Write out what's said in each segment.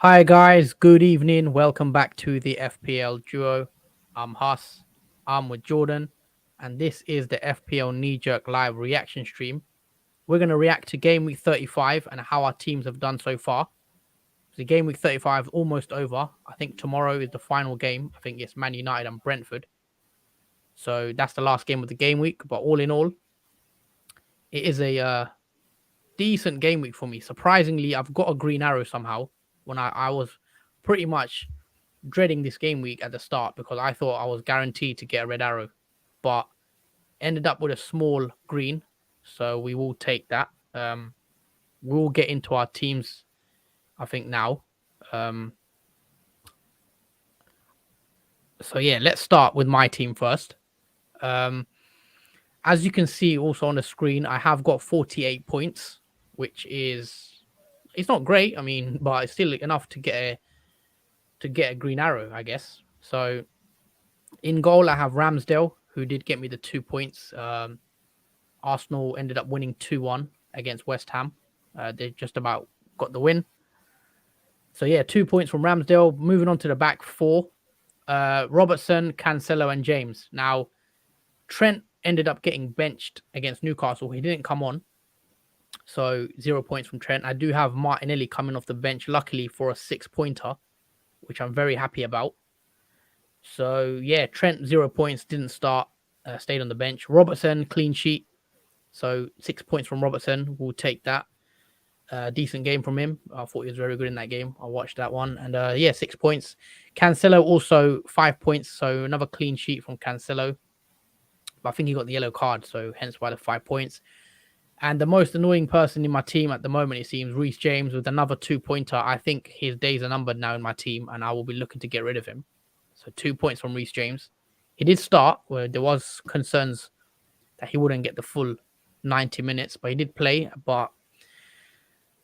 Hi guys, good evening. Welcome back to the FPL Duo. I'm Huss. I'm with Jordan, and this is the FPL Knee-Jerk live reaction stream. We're going to react to Game Week 35 and how our teams have done so far. So Game Week 35 is almost over. I think tomorrow is the final game. I think it's Man United and Brentford. So that's the last game of the game week. But all in all, it is a decent game week for me. Surprisingly, I've got a green arrow somehow when I was pretty much dreading this game week at the start because I thought I was guaranteed to get a red arrow, but ended up with a small green. So we will take that. We'll get into our teams, I think, now. Um, so yeah, let's start with my team first. Um, as you can see also on the screen, I have got 48 points, which is it's not great. I mean, but it's still enough to get a green arrow, I guess. So in goal, I have Ramsdale, who did get me the 2 points. Arsenal ended up winning 2-1 against West Ham. They just about got the win. So yeah, 2 points from Ramsdale. Moving on to the back four. Robertson, Cancelo, and James. Now, Trent ended up getting benched against Newcastle. He didn't come on. So 0 points from Trent. I do have Martinelli coming off the bench, luckily for a 6-pointer, which I'm very happy about. So yeah, Trent 0 points, didn't start, stayed on the bench. Robertson clean sheet, so 6 points from Robertson. We'll take that. Decent game from him. I thought he was very good in that game. I watched that one, and yeah, 6 points. Cancelo also 5 points, so another clean sheet from Cancelo. But I think he got the yellow card, so hence why the 5 points. And the most annoying person in my team at the moment, it seems, Reece James with another 2-pointer. I think his days are numbered now in my team, and I will be looking to get rid of him. So 2 points from Reece James. He did start where there was concerns that he wouldn't get the full 90 minutes, but he did play. But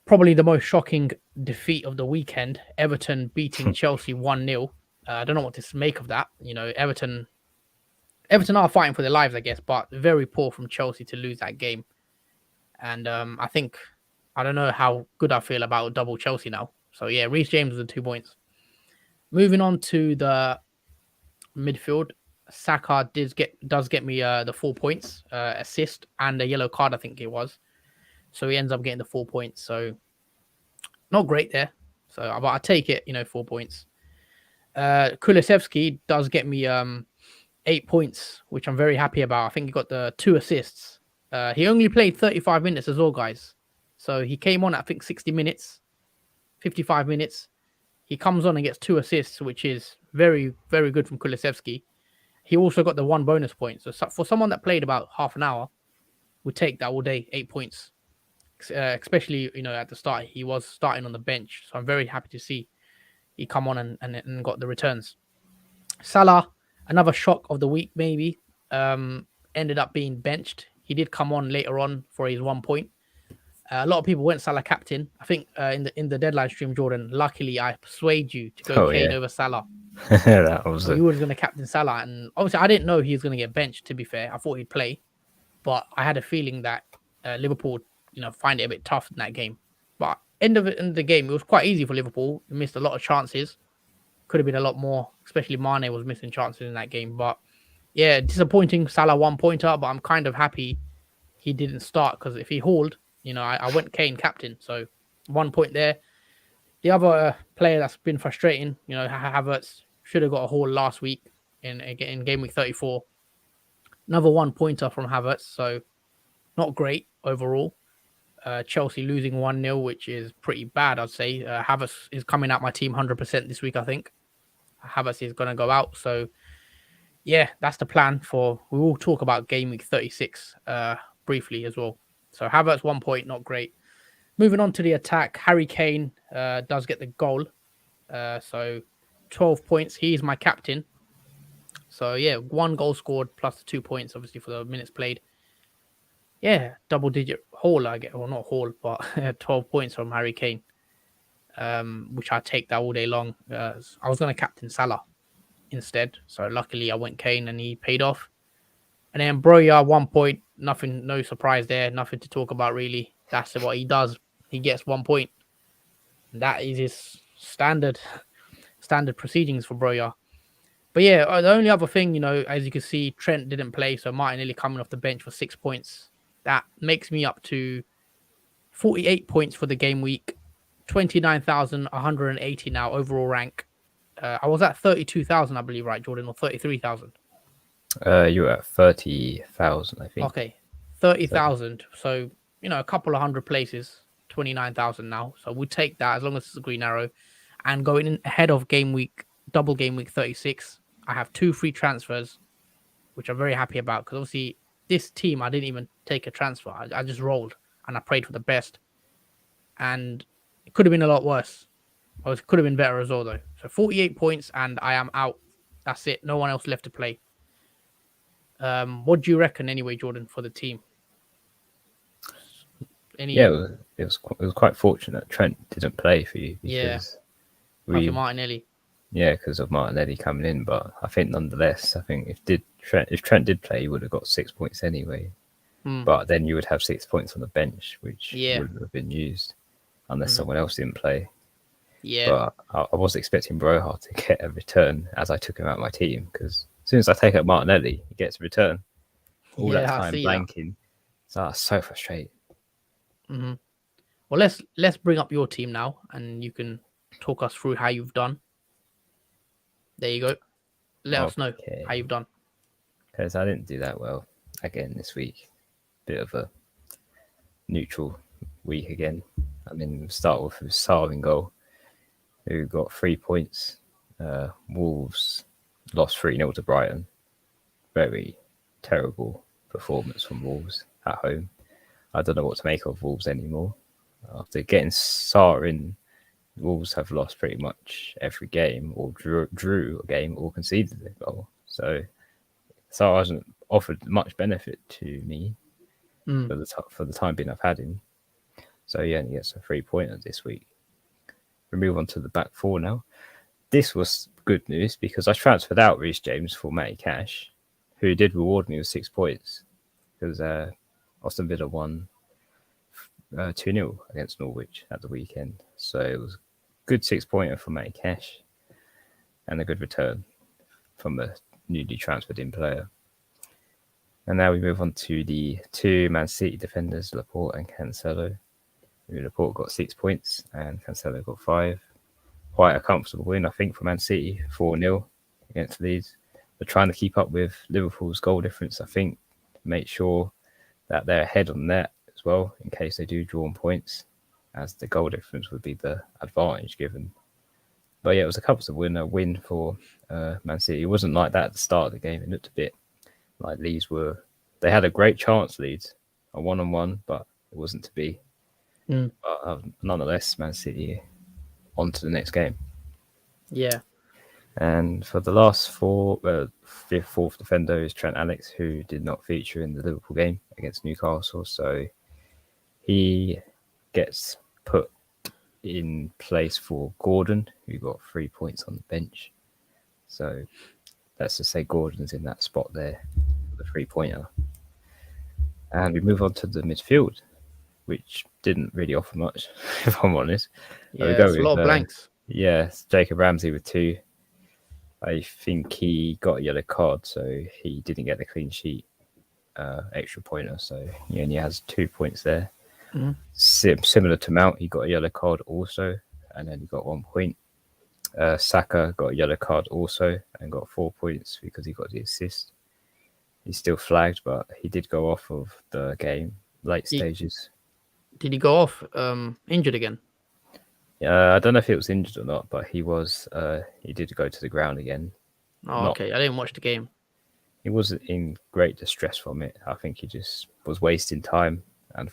probably the most shocking defeat of the weekend, Everton beating Chelsea 1-0. I don't know what to make of that. You know, Everton are fighting for their lives, I guess, but very poor from Chelsea to lose that game. And I think I don't know how good I feel about double Chelsea now. So yeah, Reece James with the 2 points. Moving on to the midfield, Saka does get me the 4 points, assist and a yellow card, I think it was. So he ends up getting the 4 points. So not great there. So but I take it, 4 points. Kulusevski does get me 8 points, which I'm very happy about. I think he got the 2 assists. He only played 35 minutes as well, guys. So he came on at, I think, 60 minutes, 55 minutes. He comes on and gets 2 assists, which is very, very good from Kulusevski. He also got the 1 bonus point. So for someone that played about half an hour, would take that all day, 8 points. Especially, at the start, he was starting on the bench. So I'm very happy to see he come on and got the returns. Salah, another shock of the week, maybe. Ended up being benched. He did come on later on for his 1 point. A lot of people went Salah captain. I think in the deadline stream, Jordan, luckily I persuade you to go Oh Kane yeah, over Salah. that was So it. you was going to captain Salah, and obviously I didn't know he was going to get benched. To be fair, I thought he'd play, but I had a feeling that Liverpool, find it a bit tough in that game. But end of the game, it was quite easy for Liverpool. They missed a lot of chances. Could have been a lot more, especially Mane was missing chances in that game. But yeah, disappointing Salah 1 pointer, but I'm kind of happy he didn't start because if he hauled, I went Kane captain. So 1 point there. The other player that's been frustrating, Havertz should have got a haul last week in game week 34. Another 1 pointer from Havertz. So not great overall. Chelsea losing 1-0, which is pretty bad, I'd say. Havertz is coming out my team 100% this week, I think. Havertz is going to go out. So yeah, that's the plan for. We will talk about game week 36 briefly as well. So Havertz 1 point, not great. Moving on to the attack, Harry Kane does get the goal. So 12 points. He's my captain. So yeah, 1 goal scored plus 2 points, obviously, for the minutes played. Yeah, double digit haul, I get. Well, not haul, but 12 points from Harry Kane, which I take that all day long. I was going to captain Salah instead. So luckily I went Kane and he paid off. And then Broya 1 point, nothing, no surprise there, nothing to talk about really. That's what he does. He gets 1 point. That is his standard proceedings for Broya. But yeah, the only other thing, as you can see, Trent didn't play, so Martinelli coming off the bench for 6 points. That makes me up to 48 points for the game week, 29,180 now overall rank. I was at 32,000, I believe, right, Jordan, or 33,000? You were at 30,000, I think. Okay, 30,000. So, a couple of hundred places, 29,000 now. So we'll take that as long as it's a green arrow. And going in ahead of double game week 36, I have 2 free transfers, which I'm very happy about because obviously this team, I didn't even take a transfer. I just rolled and I prayed for the best. And it could have been a lot worse. Or it could have been better as well, though. So 48 points and I am out. That's it. No one else left to play. What do you reckon anyway, Jordan, for the team? Yeah, it was quite fortunate Trent didn't play for you because Martinelli. Yeah, because of Martinelli coming in, but I think nonetheless, I think if Trent did play, he would have got 6 points anyway. But then you would have 6 points on the bench, which wouldn't have been used unless someone else didn't play. Yeah, but I was expecting Broha to get a return as I took him out of my team because as soon as I take out Martinelli, he gets a return. All that time blanking, so I was so frustrated. Mm-hmm. Well, let's bring up your team now, and you can talk us through how you've done. There you go. Let us know how you've done. Because I didn't do that well again this week. Bit of a neutral week again. I mean, start off with Saar in goal, who got 3 points. Wolves lost 3-0 to Brighton. Very terrible performance from Wolves at home. I don't know what to make of Wolves anymore. After getting Saar in, Wolves have lost pretty much every game, or drew a game, or conceded a goal. So Saar hasn't offered much benefit to me for the time being I've had him. So he only gets a 3-pointer this week. We move on to the back four now. This was good news because I transferred out Reece James for Matty Cash, who did reward me with 6 points because Aston Villa won 2-0 against Norwich at the weekend. So it was a good 6-pointer for Matty Cash and a good return from a newly transferred in player. And now we move on to the 2 Man City defenders, Laporte and Cancelo. Laporte got 6 points and Cancelo got 5. Quite a comfortable win, I think, for Man City, 4-0 against Leeds. They're trying to keep up with Liverpool's goal difference, I think, to make sure that they're ahead on net as well, in case they do draw on points, as the goal difference would be the advantage given. But yeah, it was a comfortable win for Man City. It wasn't like that at the start of the game. It looked a bit like Leeds they had a great chance, Leeds, a 1-on-1, but it wasn't to be. But nonetheless, Man City on to the next game. Yeah. And for the last fourth defender is Trent Alex, who did not feature in the Liverpool game against Newcastle. So he gets put in place for Gordon, who got 3 points on the bench. So let's just say Gordon's in that spot there, the 3-pointer. And we move on to the midfield, which didn't really offer much, if I'm honest. Yeah, it's a lot of blanks. Yeah, Jacob Ramsey with 2. I think he got a yellow card, so he didn't get the clean sheet extra pointer. So he only has 2 points there. Similar to Mount, he got a yellow card also, and then he got 1 point. Saka got a yellow card also and got 4 points because he got the assist. He's still flagged, but he did go off of the game late stages. Did he go off injured again? I don't know if it was injured or not, but he did go to the ground again. Okay. I didn't watch the game. He wasn't in great distress from it. I think he just was wasting time and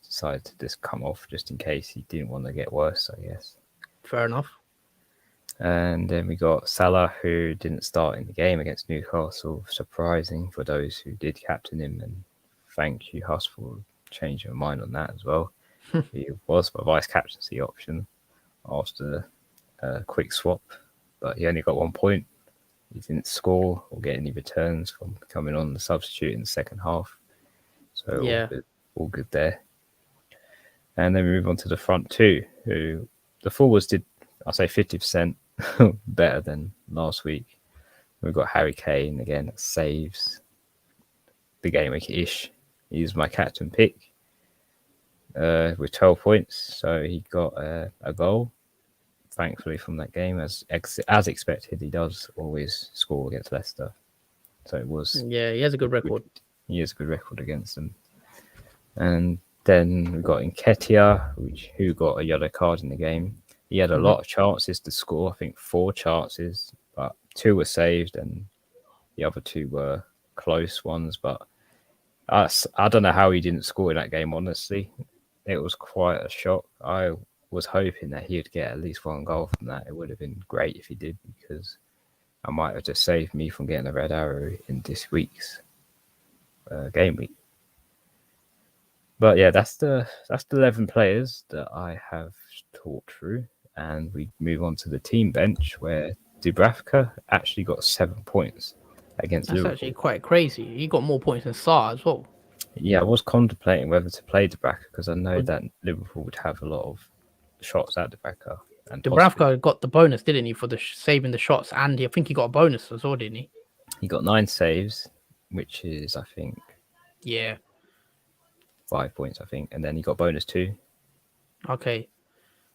decided to just come off just in case he didn't want to get worse, I guess. Fair enough. And then we got Salah, who didn't start in the game against Newcastle. Surprising for those who did captain him. And thank you, Huss, for changing your mind on that as well. He was my vice captaincy option after a quick swap, but he only got 1 point. He didn't score or get any returns from coming on the substitute in the second half. So yeah, all good there. And then we move on to the front 2, who the forwards did I'll say 50% better than last week. We've got Harry Kane again that saves the game week-ish. He's my captain pick with 12 points. So he got a goal, thankfully, from that game. As expected, he does always score against Leicester. So it was... Yeah, he has a good record. He has a good record against them. And then we got Nketiah, who got a yellow card in the game. He had a lot of chances to score. I think 4 chances, but 2 were saved and the other 2 were close ones. But I don't know how he didn't score in that game, honestly. It was quite a shock. I was hoping that he would get at least 1 goal from that. It would have been great if he did, because I might have just saved me from getting a red arrow in this week's game week. But yeah, that's the 11 players that I have talked through, and we move on to the team bench where Dubravka actually got 7 points against Liverpool. That's actually quite crazy. He got more points than Sarr as well. Yeah, I was contemplating whether to play Dubravka because I know that Liverpool would have a lot of shots at Dubravka. And Dubravka got the bonus, didn't he, for the saving the shots, and I think he got a bonus as well, didn't he? He got 9 saves, which is, I think, 5 points, I think, and then he got bonus 2. Okay,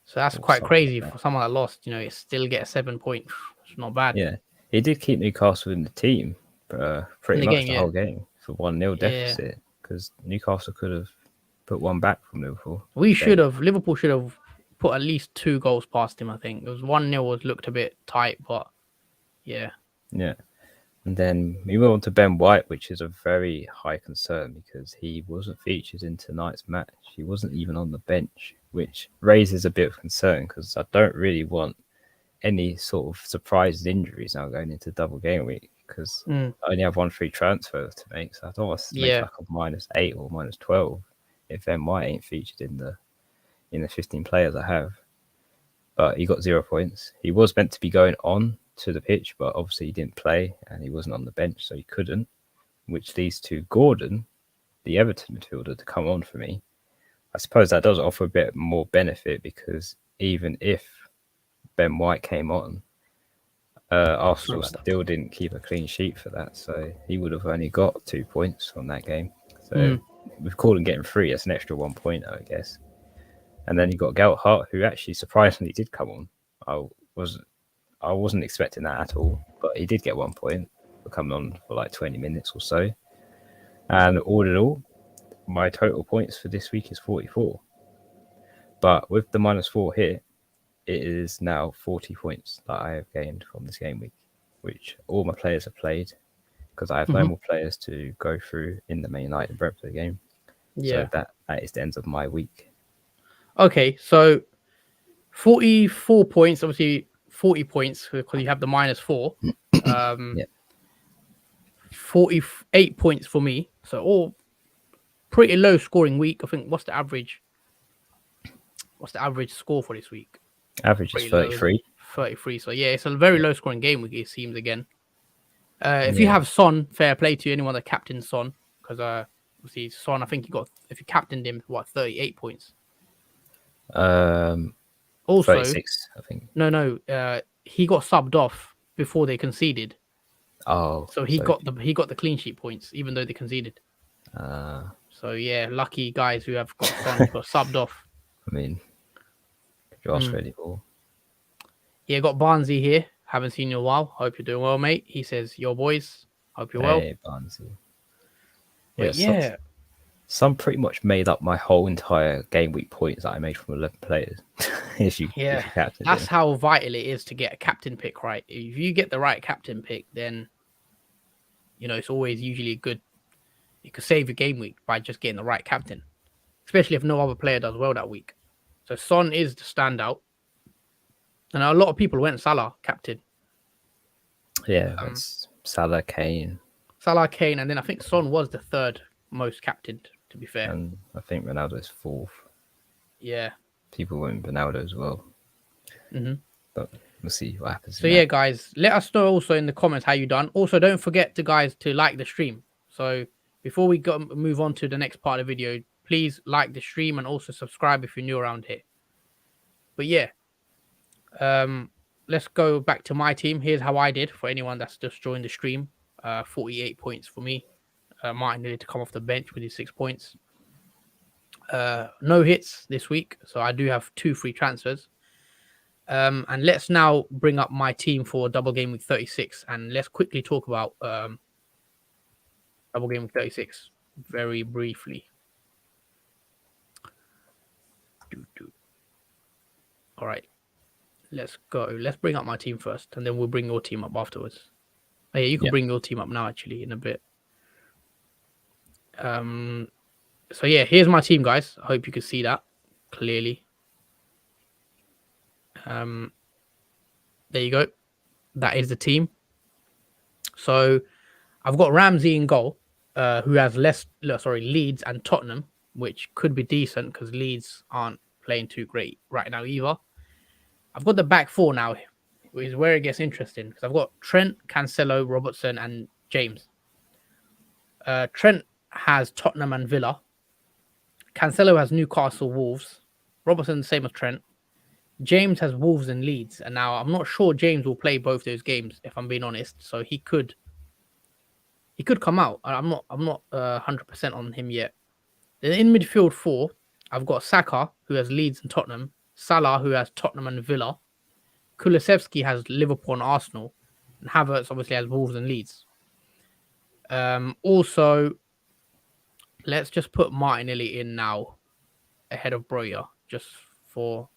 so that's quite crazy for someone that lost. You know, it still get a 7 point. It's not bad. Yeah, he did keep Newcastle in the team pretty much the whole game for 1-0 deficit, because Newcastle could have put 1 back from Liverpool. Liverpool should have put at least 2 goals past him. I think it was 1-0 looked a bit tight, but yeah. And then we move on to Ben White, which is a very high concern because he wasn't featured in tonight's match. He wasn't even on the bench, which raises a bit of concern because I don't really want any sort of surprise injuries now going into double game week, because I only have 1 free transfer to make. So I don't want to make like a -8 or -12 if Ben White ain't featured in the 15 players I have. But he got 0 points. He was meant to be going on to the pitch, but obviously he didn't play and he wasn't on the bench, so he couldn't, which leads to Gordon, the Everton midfielder, to come on for me. I suppose that does offer a bit more benefit because even if Ben White came on, Arsenal still didn't keep a clean sheet for that, so he would have only got 2 points from that game. So with Gordon getting 3, that's an extra 1 point, I guess. And then you got Gelhardt, who actually surprisingly did come on. I wasn't expecting that at all, but he did get 1 point for coming on for like 20 minutes or so. And all in all, my total points for this week is 44. But with the -4 here, it is now 40 points that I have gained from this game week, which all my players have played because I have no more players to go through in the Man United and Brentford game. So that is the end of my week. Okay, so 44 points, obviously 40 points because you have the -4. 48 points for me. So all pretty low scoring week. I think what's the average score for this week? Average is 33. 33. So yeah, it's a very low scoring game week, it seems again. If you have Son, fair play to anyone that captained Son, because obviously Son, I think if you captained him, 38 points. Also 36, I think. No, he got subbed off before they conceded. Oh, so he got the clean sheet points even though they conceded. So yeah, lucky guys who have got Son got subbed off. I mean, could you ask for any more? Yeah, got Barnsley here. Haven't seen you in a while. Hope you're doing well, mate. He says, "Yo, boys. Hope you're well." Hey, Barnsley. Yeah. Some pretty much made up my whole entire game week points that I made from 11 players. if you that's how vital it is to get a captain pick right. If you get the right captain pick, then it's always usually good. You could save your game week by just getting the right captain, especially if no other player does well that week. So Son is the standout, and a lot of people went Salah captain. Yeah, it's Salah, Kane, and then I think Son was the 3rd most captained. To be fair, and I think Ronaldo's 4th. Yeah, people went Ronaldo as well. But we'll see what happens. So yeah, guys, let us know also in the comments how you done. Also, don't forget to like the stream. So before we move on to the next part of the video, please like the stream and also subscribe if you're new around here. But yeah, Let's go back to my team. Here's how I did for anyone that's just joined the stream. 48 points for me. Martin needed to come off the bench with his 6 points. No hits this week, so I do have 2 free transfers. And let's now bring up my team for double game week 36, and let's quickly talk about double game week 36 very briefly. All right, let's go. Let's bring up my team first, and then we'll bring your team up afterwards. Oh, yeah, you can bring your team up now, actually, in a bit. So yeah, here's my team, guys. I hope you can see that clearly. There you go. That is the team. So I've got Ramsey in goal, who has Leeds and Tottenham, which could be decent because Leeds aren't playing too great right now either. I've got the back 4 now, which is where it gets interesting because I've got Trent, Cancelo, Robertson, and James. Trent has Tottenham and Villa. Cancelo has Newcastle, Wolves. Robertson, same as Trent. James has Wolves and Leeds. And now I'm not sure James will play both those games, if I'm being honest. So he could come out. I'm not 100% on him yet. Then in midfield 4, I've got Saka, who has Leeds and Tottenham. Salah, who has Tottenham and Villa. Kulusevski has Liverpool and Arsenal. And Havertz obviously has Wolves and Leeds. Also, let's just put Martinelli in now ahead of Broya, just for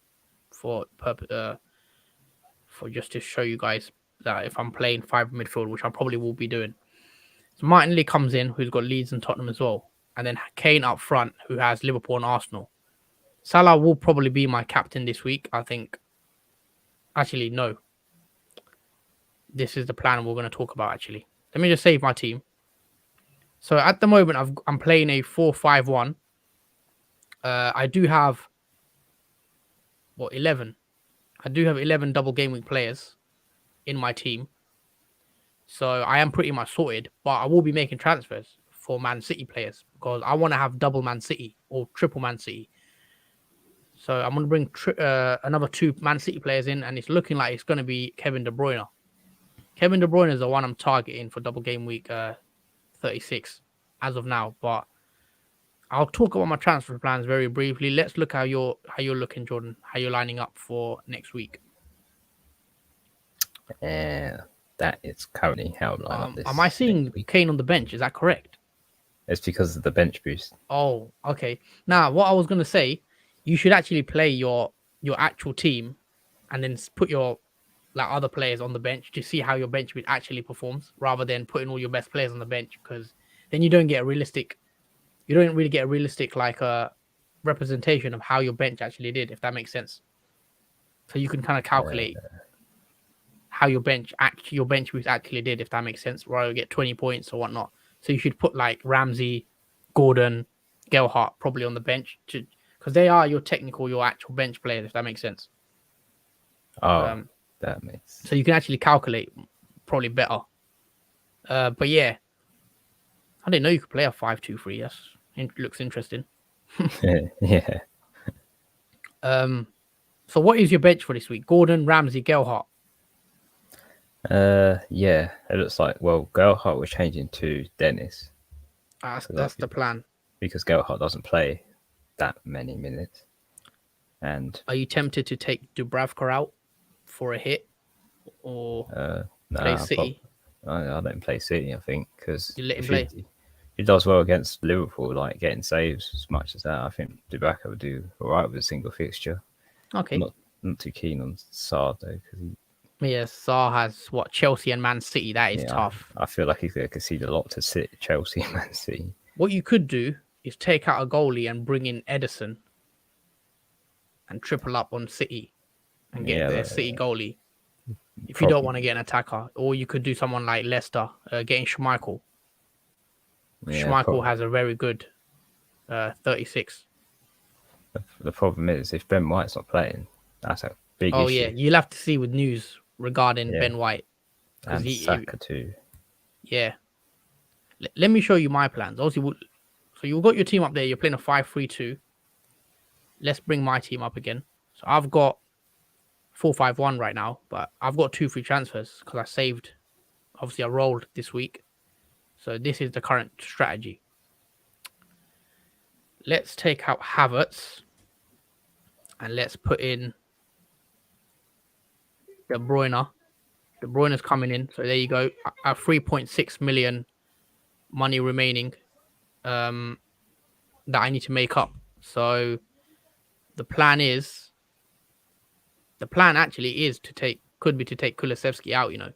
just to show you guys that if I'm playing 5 midfield, which I probably will be doing. So Martinelli comes in, who's got Leeds and Tottenham as well. And then Kane up front, who has Liverpool and Arsenal. Salah will probably be my captain this week, I think. Actually, no. This is the plan we're going to talk about, actually. Let me just save my team. So at the moment, I'm playing a 4-5-1. I do have 11. I do have 11 double game week players in my team. So I am pretty much sorted, but I will be making transfers for Man City players because I want to have double Man City or triple Man City. So I'm going to bring another 2 Man City players in, and it's looking like it's going to be Kevin De Bruyne. Kevin De Bruyne is the one I'm targeting for double game week 36 as of now, but I'll talk about my transfer plans very briefly. Let's look how you're looking, Jordan. How you're lining up for next week. That is currently how I'm lining up this. Am I seeing Kane on the bench? Is that correct? It's because of the bench boost. Oh, okay. Now, what I was going to say, you should actually play your actual team and then put your other players on the bench to see how your bench boost actually performs, rather than putting all your best players on the bench, because then you don't really get a realistic representation of how your bench actually did, if that makes sense. So you can kind of calculate how your bench boost actually did, if that makes sense, where you get 20 points or whatnot. So you should put like Ramsey, Gordon, Gelhardt probably on the bench because they are your actual bench players, if that makes sense. Oh, that makes sense. So you can actually calculate probably better. But yeah, I didn't know you could play a 5-2-3. It looks interesting. Yeah. So what is your bench for this week? Gordon, Ramsey, Gelhardt. Yeah, it looks like, well, Gelhardt was changing to Dennis. That's the plan. Because Gelhardt doesn't play that many minutes. And are you tempted to take Dubravka out for a hit or play City? I don't play City, I think, because you let him play. He does well against Liverpool, like getting saves as much as that. I think Dubravka would do all right with a single fixture. Okay. Not too keen on Sarr though, because Sarr has Chelsea and Man City. That is tough. I feel like he's going to concede a lot to Chelsea and Man City. What you could do is take out a goalie and bring in Edison and triple up on City and get their City goalie. If you don't want to get an attacker, or you could do someone like Leicester, getting Schmeichel. Schmeichel has a very good 36. The problem is, if Ben White's not playing, that's a big issue. Oh yeah, you'll have to see with news regarding Ben White. And Saka too. Yeah. Let me show you my plans. Also, so you've got your team up there. You're playing a 5-3-2. Let's bring my team up again. So I've got 451 right now, but I've got 2 free transfers because I saved. Obviously, I rolled this week. So this is the current strategy. Let's take out Havertz and let's put in De Bruyne. De Bruyne's coming in. So there you go. I have 3.6 million money remaining that I need to make up. So the plan actually is could be to take Kulusevski out, you know.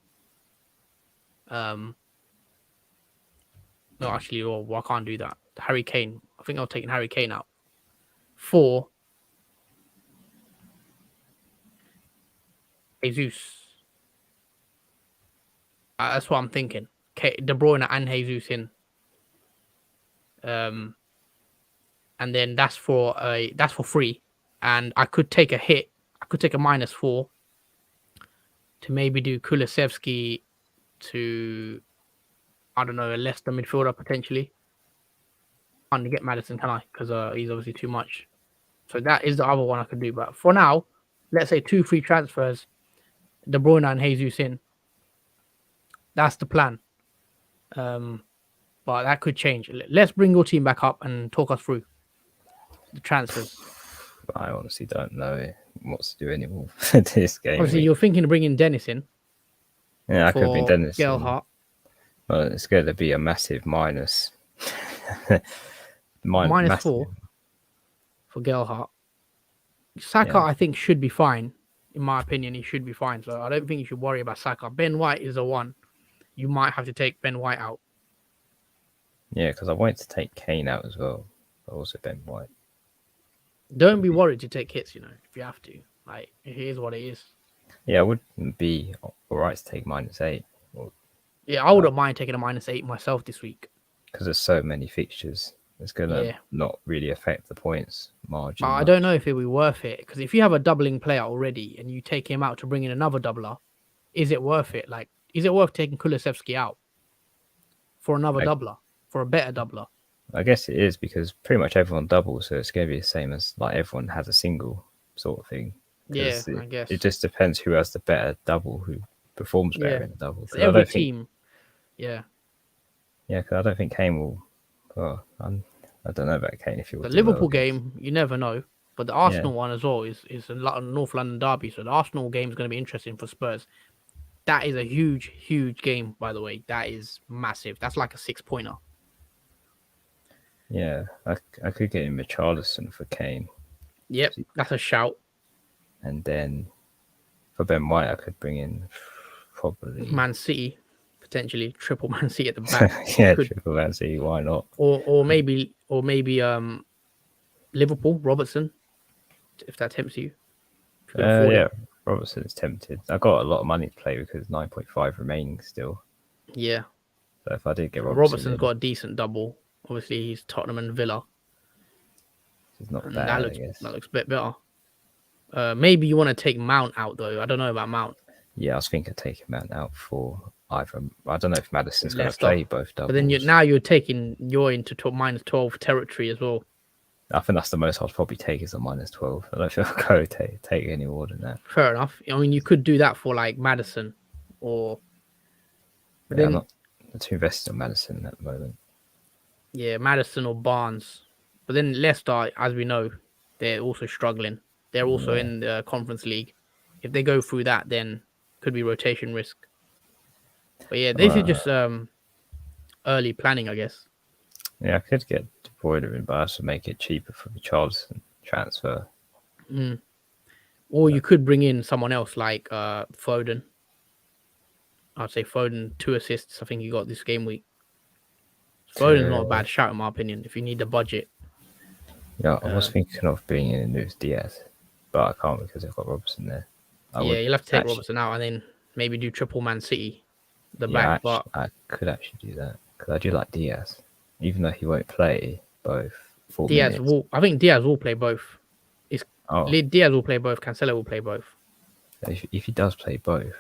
No, actually, well, I can't do that. Harry Kane. I think I'll take Harry Kane out. For Jesus. That's what I'm thinking. De Bruyne and Jesus in. And then that's for free. And I could take a hit. I could take a -4 to maybe do Kulusevski to, I don't know, a Leicester midfielder potentially. Can't get Madison, can I? Because he's obviously too much. So that is the other one I could do. But for now, let's say 2 free transfers, De Bruyne and Jesus in. That's the plan. But that could change. Let's bring your team back up and talk us through the transfers. I honestly don't know what to do anymore for this game. Obviously, you're thinking of bringing Dennis in. Yeah, I could bring Dennis Gelhardt. Well, it's going to be a massive minus. -4 for Gelhardt. Saka, yeah. I think, should be fine. In my opinion, he should be fine. So I don't think you should worry about Saka. Ben White is the one. You might have to take Ben White out. Yeah, because I wanted to take Kane out as well, but also Ben White. Don't be worried to take hits, you know, if you have to. Like, it is what it is. Yeah, I wouldn't be alright to take -8. Yeah, I wouldn't mind taking a -8 myself this week. Because there's so many fixtures. It's going to not really affect the points margin. But I don't know if it will be worth it. Because if you have a doubling player already and you take him out to bring in another doubler, is it worth it? Like, is it worth taking Kulusevski out for another doubler, for a better doubler? I guess it is, because pretty much everyone doubles, so it's going to be the same as like everyone has a single sort of thing. Yeah, I guess. It just depends who has the better double, who performs better in the double. So every team, Yeah, because I don't think Kane will... Well, I don't know about Kane if he will. The Liverpool game, you never know. But the Arsenal one as well is a North London derby. So the Arsenal game is going to be interesting for Spurs. That is a huge, huge game, by the way. That is massive. That's like a 6-pointer. Yeah, I could get in Richarlison for Kane. Yep, that's a shout. And then for Ben White, I could bring in probably Man City, potentially triple Man City at the back. Triple Man City. Why not? Or maybe Liverpool, Robertson, if that tempts you. Robertson's tempted. I've got a lot of money to play because 9.5 remaining still. Yeah. So if I did get Robertson's got a decent double. Obviously, he's Tottenham and Villa. It's not bad. That looks a bit better. Maybe you want to take Mount out though. I don't know about Mount. Yeah, I was thinking of taking Mount out for either. I don't know if Madison's going to play both doubles. But then you're into -12 territory as well. I think that's the most I'd probably take is a -12. I don't think I'll go take any more than that. Fair enough. I mean, you could do that for like Madison or. But I'm not too invested in Madison at the moment. Yeah, Madison or Barnes. But then Leicester, as we know, they're also struggling. They're also in the Conference League. If they go through that, then could be rotation risk. But yeah, this is just early planning, I guess. Yeah, I could get De Bruyne in, but I have to make it cheaper for the Richarlison transfer. Or you could bring in someone else like Foden. I'd say Foden, 2 assists. I think he got this game week. Foden's not a bad shout in my opinion. If you need the budget. Yeah, I was thinking of bringing in Luis Diaz, but I can't because I've got Robertson there. You'll have to take Robertson out and then maybe do triple Man City. Back, but I could actually do that because I do like Diaz, even though he won't play both. I think Diaz will play both. Diaz will play both. Cancelo will play both. If he does play both,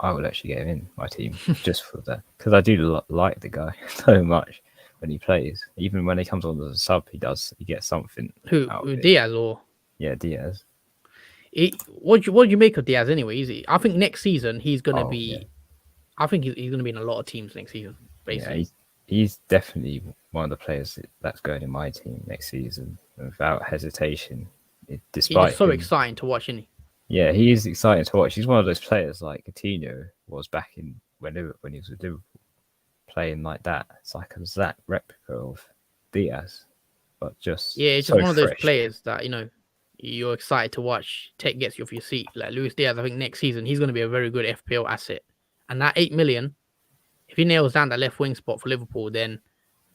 I will actually get him in my team just for that because I do like the guy so much when he plays. Even when he comes on as a sub, he gets something. Who Diaz or? Yeah, Diaz. What do you make of Diaz anyway? I think next season he's gonna Oh, be. yeah. I think he's gonna be in a lot of teams next season. Yeah, Basically, he's definitely one of the players that's going in my team next season without hesitation. he's Despite just so him, exciting to watch, isn't he? yeah, he is exciting to watch. He's one of those players like Coutinho was back in when he was with Liverpool, playing like that. It's like a exact replica of Diaz, but just Yeah, it's just so one of those fresh. players that you're excited to watch. Gets you off your seat. Like Luis Diaz, I think next season he's gonna be a very good FPL asset. And that 8 million, if he nails down that left wing spot for Liverpool, then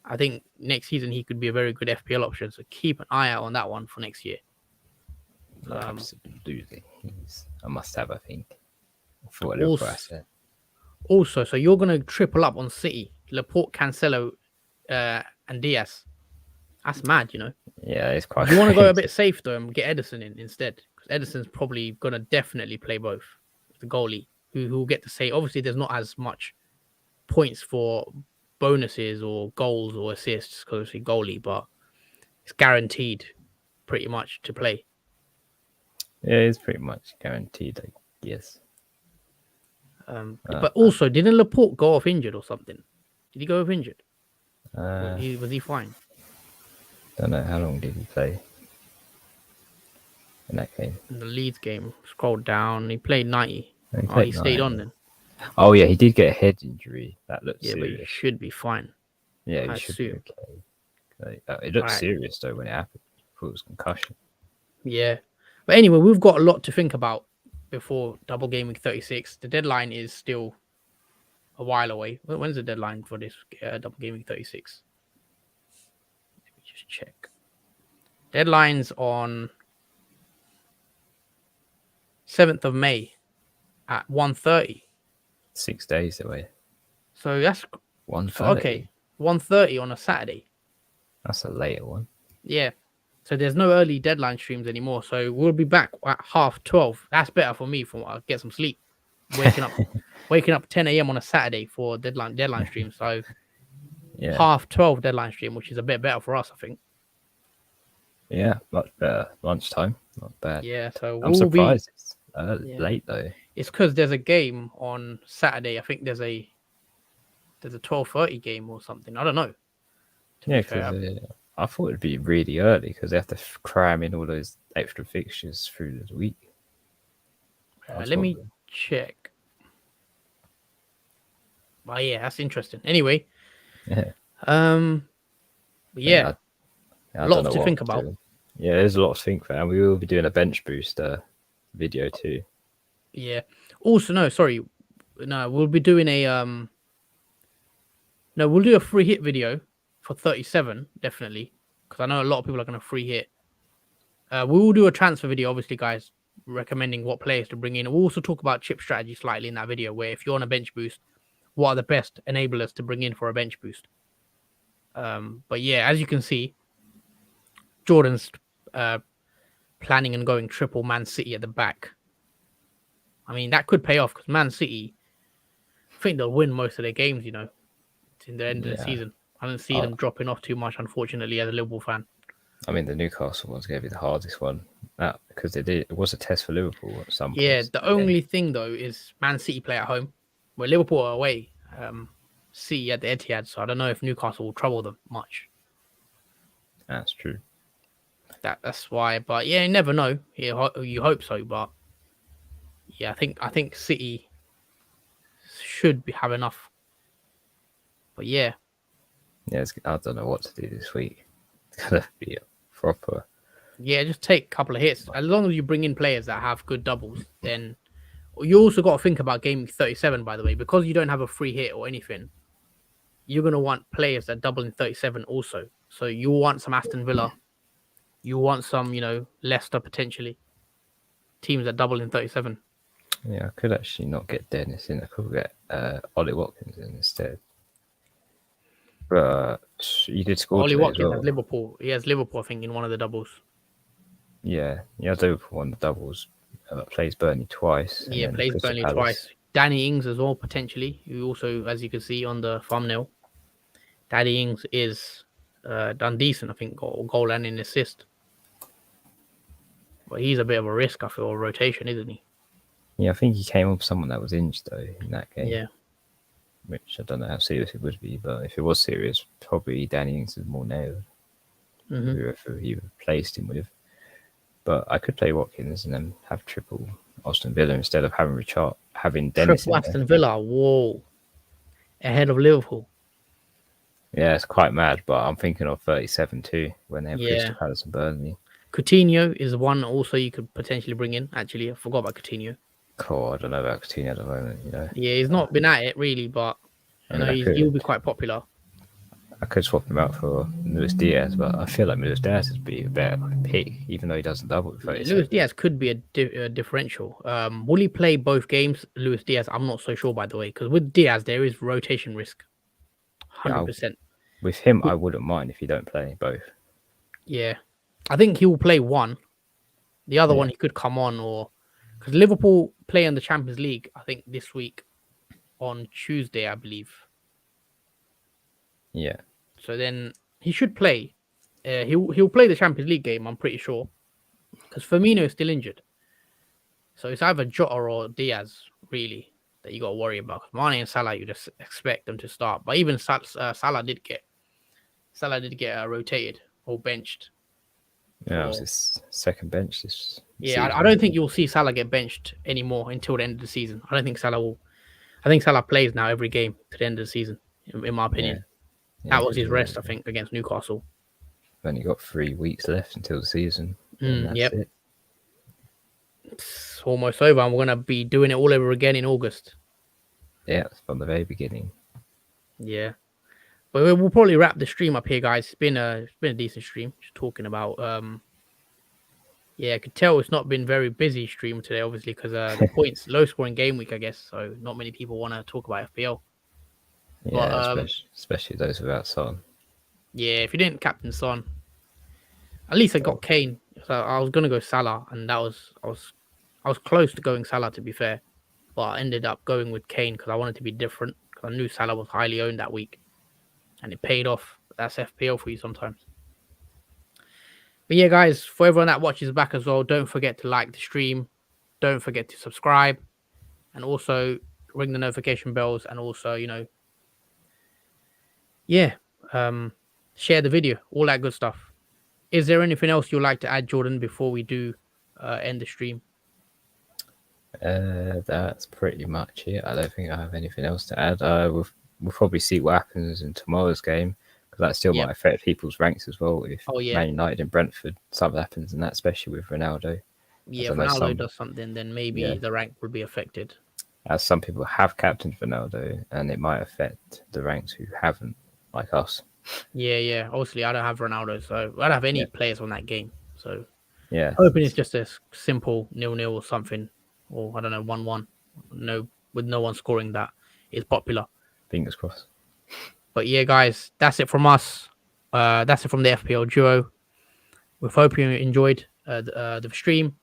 I think next season he could be a very good FPL option. So keep an eye out on that one for next year. Yeah, absolutely. He's a must-have, I think, for a Liverpool Also, asset. so you're gonna triple up on City, Laporte, Cancelo, and Diaz. That's mad, Yeah, it's quite You want to go a crazy. bit safe though and get Edison in instead, because Edison's probably gonna definitely play both. The goalie who will get to say, obviously, there's not as much points for bonuses or goals or assists because obviously goalie, but it's guaranteed pretty much to play. Yeah, it's pretty much guaranteed. Like, yes. But also, didn't Laporte go off injured or something? Did he go off injured? Uh, Was he fine? don't know how long did he play in that game. In the Leeds game, scroll down. He played 90. He Oh, he played stayed on 90. then. Oh yeah, he did get a head injury. That looked Yeah, but he serious. should be fine. Yeah, I he should be assume. okay. It looked Right. serious though when it happened. I thought it was concussion. Yeah. But anyway, we've got a lot to think about before Double Game Week 36. The deadline is still a while away. When's the deadline for this Double Game Week 36? Let me just check. Deadline's on 7th of May at 1:30. 6 days away. So that's 1:30. okay. 1:30 on a Saturday. That's a later one. Yeah. So there's no early deadline streams anymore. So we'll be back at 12:30. That's better for me. I'll get some sleep. Waking up 10 a.m. on a Saturday for deadline stream. So Yeah. 12:30 deadline stream, which is a bit better for us, I think. Yeah, much better. Lunchtime, not bad. Yeah. So I'm surprised it's late though. It's because there's a game on Saturday. I think there's a 12:30 game or something. I don't know. Yeah, because I thought it'd be really early because they have to cram in all those extra fixtures through the week. Let me check. Oh yeah, that's interesting. Anyway, Yeah. yeah, I lots don't know to what think to about. do. Yeah, there's a lot to think about, and we will be doing a bench booster video too. Yeah. Also, we'll be doing a we'll do a free hit video for 37 definitely, because I know a lot of people are going to free hit. We will do a transfer video, obviously, guys, recommending what players to bring in. We'll also talk about chip strategy slightly in that video, where if you're on a bench boost, what are the best enablers to bring in for a bench boost. But yeah, as you can see, Jordan's planning and going triple Man City at the back. I mean, that could pay off because Man City, I think they'll win most of their games, in the end of the season. I don't see them dropping off too much, unfortunately, as a Liverpool fan. I mean, the Newcastle one's going to be the hardest one because it was a test for Liverpool at some point. Yeah, the only thing, though, is Man City play at home, where Liverpool are away. City at the Etihad, so I don't know if Newcastle will trouble them much. That's true. That's why, but yeah, you never know. You hope so, but yeah, I think City should have enough. But yeah, I don't know what to do this week. It's gonna be a proper. Yeah, just take a couple of hits. As long as you bring in players that have good doubles, then you also got to think about game 37, by the way, because you don't have a free hit or anything. You're gonna want players that double in 37 also. So you want some Aston Villa, you want some, Leicester potentially. Teams that double in 37. Yeah, I could actually not get Dennis in. I could get Ollie Watkins in instead. But you did score. Ollie Watkins has Liverpool. He has Liverpool, I think, in one of the doubles. Yeah, Liverpool won the doubles. Plays Burnley twice. Yeah, plays Burnley twice. Danny Ings as well, potentially. Who also, as you can see on the thumbnail, Danny Ings is done decent, I think, goal and an assist. But he's a bit of a risk, I feel, rotation, isn't he? Yeah, I think he came up with someone that was injured though in that game. Yeah. Which I don't know how serious it would be, but if it was serious, probably Danny Ings is more nailed. Whoever he replaced him with. But I could play Watkins and then have triple Aston Villa instead of having Dennis. Triple Aston Villa, whoa. Ahead of Liverpool. Yeah, it's quite mad, but I'm thinking of 37 too when they have Crystal Palace and Burnley. Coutinho is one also you could potentially bring in. Actually, I forgot about Coutinho. Cool, I don't know about Coutinho at the moment, Yeah, he's not been at it really, but he'll be quite popular. I could swap him out for Luis Diaz, but I feel like Luis Diaz would be a better pick, even though he doesn't double with 37. Luis Diaz could be a differential. Will he play both games? Luis Diaz, I'm not so sure, by the way, because with Diaz there is rotation risk. 100%. With him, I wouldn't mind if you don't play both. Yeah, I think he will play one. The other one he could come on, or because Liverpool play in the Champions League, I think this week on Tuesday, I believe. Yeah. So then he should play. He'll play the Champions League game, I'm pretty sure, because Firmino is still injured. So it's either Jota or Diaz really that you got to worry about. Mane and Salah, you just expect them to start, but even Salah did get rotated or benched. Yeah, it was his second bench this season. I don't think you'll see Salah get benched anymore until the end of the season. I don't think Salah will. I think Salah plays now every game to the end of the season, in my opinion. Yeah, that was his rest, I think, against Newcastle. Only got 3 weeks left until the season. Yep. It's almost over, and we're going to be doing it all over again in August. Yeah, from the very beginning. Yeah. But we'll probably wrap the stream up here, guys. It's been a decent stream. Just talking about I could tell it's not been very busy stream today, obviously, because the points low scoring game week, I guess. So not many people want to talk about FPL. Yeah, but, especially those without Son. Yeah, if you didn't captain Son, at least I got Kane. So I was gonna go Salah, and I was close to going Salah, to be fair, but I ended up going with Kane because I wanted to be different. Because I knew Salah was highly owned that week, and it paid off. That's FPL for you sometimes. But yeah, guys, for everyone that watches back as well, don't forget to like the stream, don't forget to subscribe, and also ring the notification bells, and also share the video, all that good stuff. Is there anything else you'd like to add, Jordan, before we do end the stream? That's pretty much it. I don't think I have anything else to add. We'll probably see what happens in tomorrow's game, because that still might affect people's ranks as well. If Man United and Brentford, something happens, and that especially with Ronaldo. Yeah, if Ronaldo does something, then maybe the rank will be affected. As some people have captained Ronaldo, and it might affect the ranks who haven't, like us. Yeah. Obviously, I don't have Ronaldo, so I don't have any players on that game. So hoping it's just a simple 0-0 or something, or I don't know, 1-1. No, with no one scoring that is popular. Fingers crossed. But yeah, guys, that's it from us. That's it from the FPL Duo. We hope you enjoyed the stream.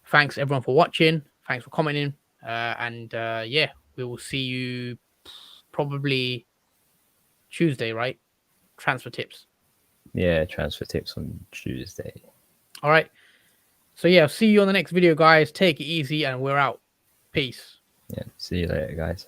Thanks everyone for watching. Thanks for commenting. We will see you probably Tuesday, right? Transfer tips. Yeah, transfer tips on Tuesday. All right. So yeah, I'll see you on the next video, guys. Take it easy, and we're out. Peace. Yeah, see you later, guys.